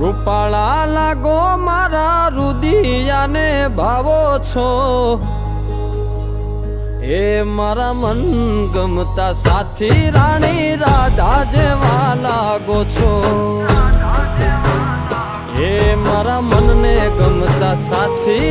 રૂપાળા લાગો મારા રુદિયાને ભાવો છો, એ મારા મન ગમતા સાથી રાણી રાધા જેવા લાગો છો, એ મારા મનને ગમતા સાથી